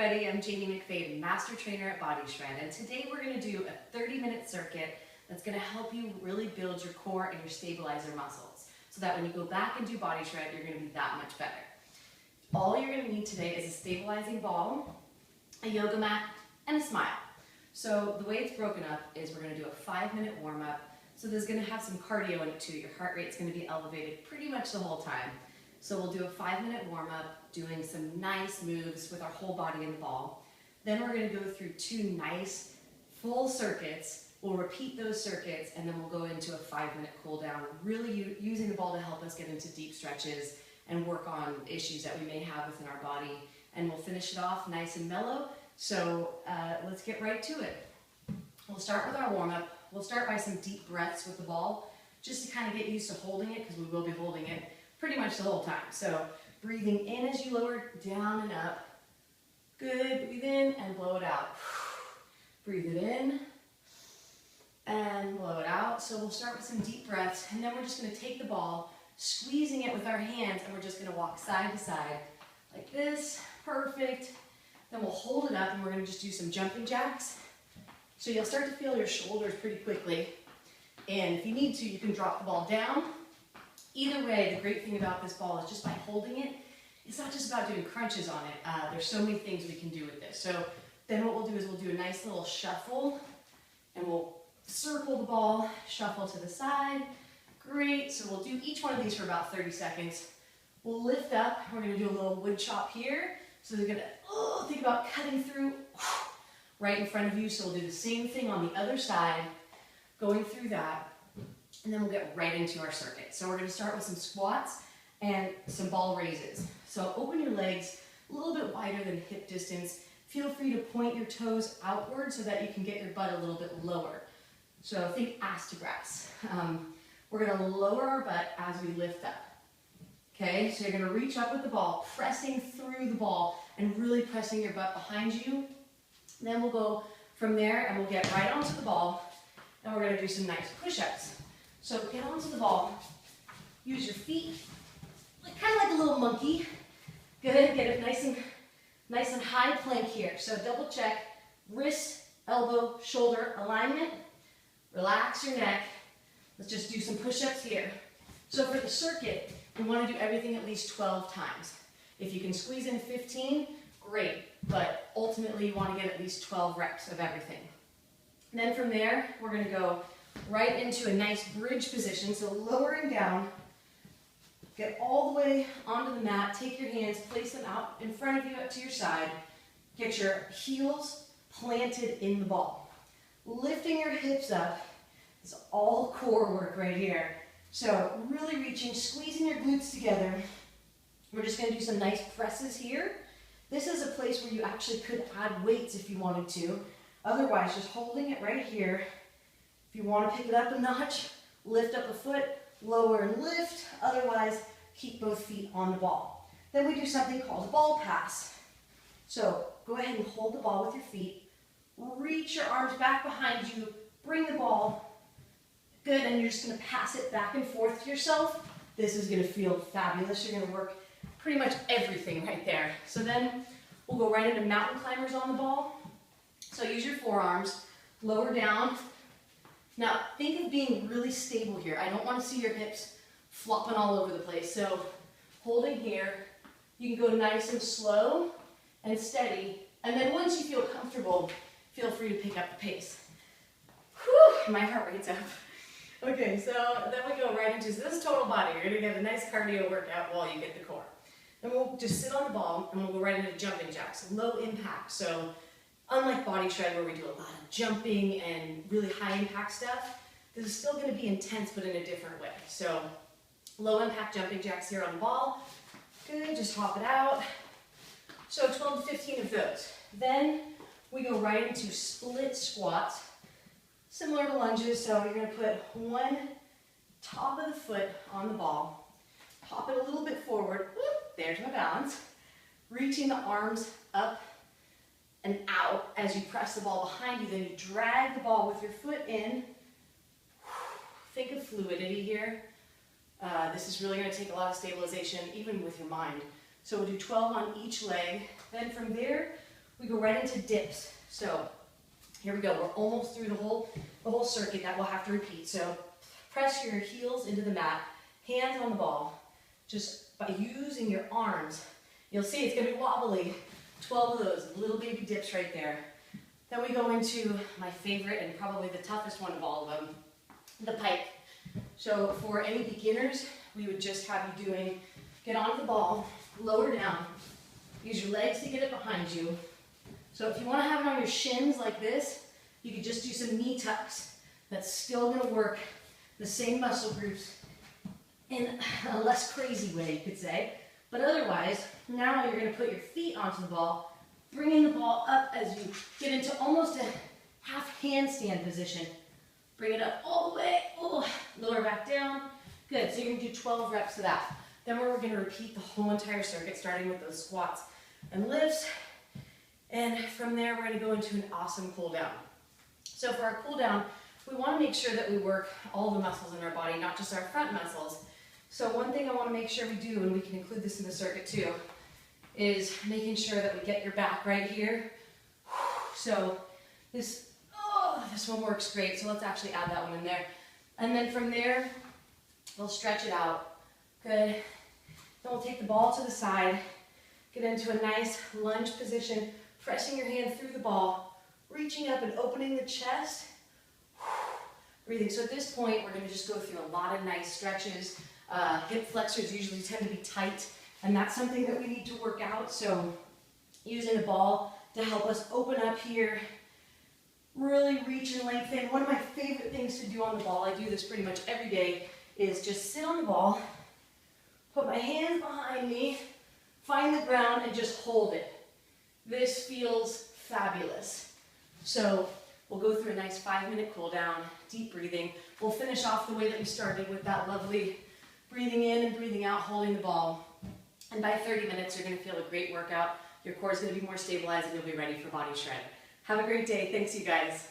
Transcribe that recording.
everybody, I'm Jamie McFadden, Master Trainer at Body Shred, and today we're going to do a 30-minute circuit that's going to help you really build your core and your stabilizer muscles so that when you go back and do Body Shred, you're going to be that much better. All you're going to need today is a stabilizing ball, a yoga mat, and a smile. So the way it's broken up is we're going to do a 5-minute warm-up, so there's going to have some cardio in it too. Your heart rate's going to be elevated pretty much the whole time. So we'll do a 5-minute warm-up, doing some nice moves with our whole body in the ball. Then we're going to go through 2 nice full circuits. We'll repeat those circuits, and then we'll go into a 5-minute cool down, really using the ball to help us get into deep stretches and work on issues that we may have within our body. And we'll finish it off nice and mellow. So let's get right to it. We'll start with our warm-up. We'll start by some deep breaths with the ball, just to kind of get used to holding it, because we will be holding it pretty much the whole time. So breathing in as you lower, down and up. Good, breathe in and blow it out. Breathe it in and blow it out. So we'll start with some deep breaths, and then we're just gonna take the ball, squeezing it with our hands, and we're just gonna walk side to side like this, perfect. Then we'll hold it up, and we're gonna just do some jumping jacks. So you'll start to feel your shoulders pretty quickly. And if you need to, you can drop the ball down. Either way, the great thing about this ball is just by holding it, it's not just about doing crunches on it. There's so many things we can do with this. So then what we'll do is we'll do a nice little shuffle, and we'll circle the ball, shuffle to the side. Great, so we'll do each one of these for about 30 seconds. We'll lift up, we're gonna do a little wood chop here. So they're gonna, think about cutting through right in front of you. So we'll do the same thing on the other side, going through that. And then we'll get right into our circuit. So we're going to start with some squats and some ball raises. So open your legs a little bit wider than hip distance. Feel free to point your toes outward so that you can get your butt a little bit lower. So think ass to grass. We're going to lower our butt as we lift up. Okay, so you're going to reach up with the ball, pressing through the ball and really pressing your butt behind you. Then we'll go from there and we'll get right onto the ball, and we're going to do some nice push-ups. So get onto the ball, use your feet, kind of like a little monkey. Good, get it nice and high plank here. So double check, wrist, elbow, shoulder alignment. Relax your neck. Let's just do some push-ups here. So for the circuit, we want to do everything at least 12 times. If you can squeeze in 15, great, but ultimately you want to get at least 12 reps of everything. And then from there, we're going to go right into a nice bridge position, so lowering down, get all the way onto the mat, take your hands, place them out in front of you up to your side, get your heels planted in the ball. Lifting your hips up is all core work right here. So really reaching, squeezing your glutes together. We're just going to do some nice presses here. This is a place where you actually could add weights if you wanted to. Otherwise, just holding it right here. If you want to pick it up a notch, lift up a foot, lower and lift. Otherwise, keep both feet on the ball. Then we do something called a ball pass. So go ahead and hold the ball with your feet. Reach your arms back behind you. Bring the ball. Good, and you're just going to pass it back and forth to yourself. This is going to feel fabulous. You're going to work pretty much everything right there. So then we'll go right into mountain climbers on the ball. So use your forearms, lower down. Now, think of being really stable here. I don't want to see your hips flopping all over the place. So, holding here, you can go nice and slow and steady. And then once you feel comfortable, feel free to pick up the pace. Whew, my heart rate's up. Okay, so then we go right into, this is total body. You're going to get a nice cardio workout while you get the core. Then we'll just sit on the ball, and we'll go right into jumping jacks. Low impact. So, unlike Body Shred, where we do a lot of jumping and really high impact stuff, this is still going to be intense, but in a different way. So low impact jumping jacks here on the ball. Good, just hop it out. So 12 to 15 of those. Then we go right into split squats, similar to lunges. So you're going to put one top of the foot on the ball, pop it a little bit forward. Whoop, there's my balance. Reaching the arms up and out as you press the ball behind you. Then you drag the ball with your foot in. Think of fluidity here. This is really going to take a lot of stabilization, even with your mind. So we'll do 12 on each leg. Then from there, we go right into dips. So here we go. We're almost through the whole circuit that we'll have to repeat. So press your heels into the mat, hands on the ball. Just by using your arms, you'll see it's going to be wobbly. 12 of those little baby dips right there. Then we go into my favorite and probably the toughest one of all of them, the pike. So for any beginners, we would just have you doing, get onto the ball, lower down, use your legs to get it behind you. So if you want to have it on your shins like this, you could just do some knee tucks. That's still going to work the same muscle groups in a less crazy way, you could say. But otherwise, now you're going to put your feet onto the ball, bringing the ball up as you get into almost a half handstand position. Bring it up all the way, lower back down. Good, so you're going to do 12 reps of that. Then we're going to repeat the whole entire circuit, starting with those squats and lifts. And from there, we're going to go into an awesome cool down. So for our cool down, we want to make sure that we work all the muscles in our body, not just our front muscles. So one thing I want to make sure we do, and we can include this in the circuit too, is making sure that we get your back right here. So this one works great, so let's actually add that one in there. And then from there, we'll stretch it out. Good. Then we'll take the ball to the side, get into a nice lunge position, pressing your hand through the ball, reaching up and opening the chest. Breathing. So at this point, we're going to just go through a lot of nice stretches. Hip flexors usually tend to be tight, and that's something that we need to work out. So using the ball to help us open up here, really reach and lengthen. One of my favorite things to do on the ball, I do this pretty much every day, is just sit on the ball, put my hands behind me, find the ground, and just hold it. This feels fabulous. So we'll go through a nice 5-minute cool down, deep breathing. We'll finish off the way that we started with that lovely breathing in and breathing out, holding the ball. And by 30 minutes, you're going to feel a great workout. Your core is going to be more stabilized and you'll be ready for body shred. Have a great day. Thanks, you guys.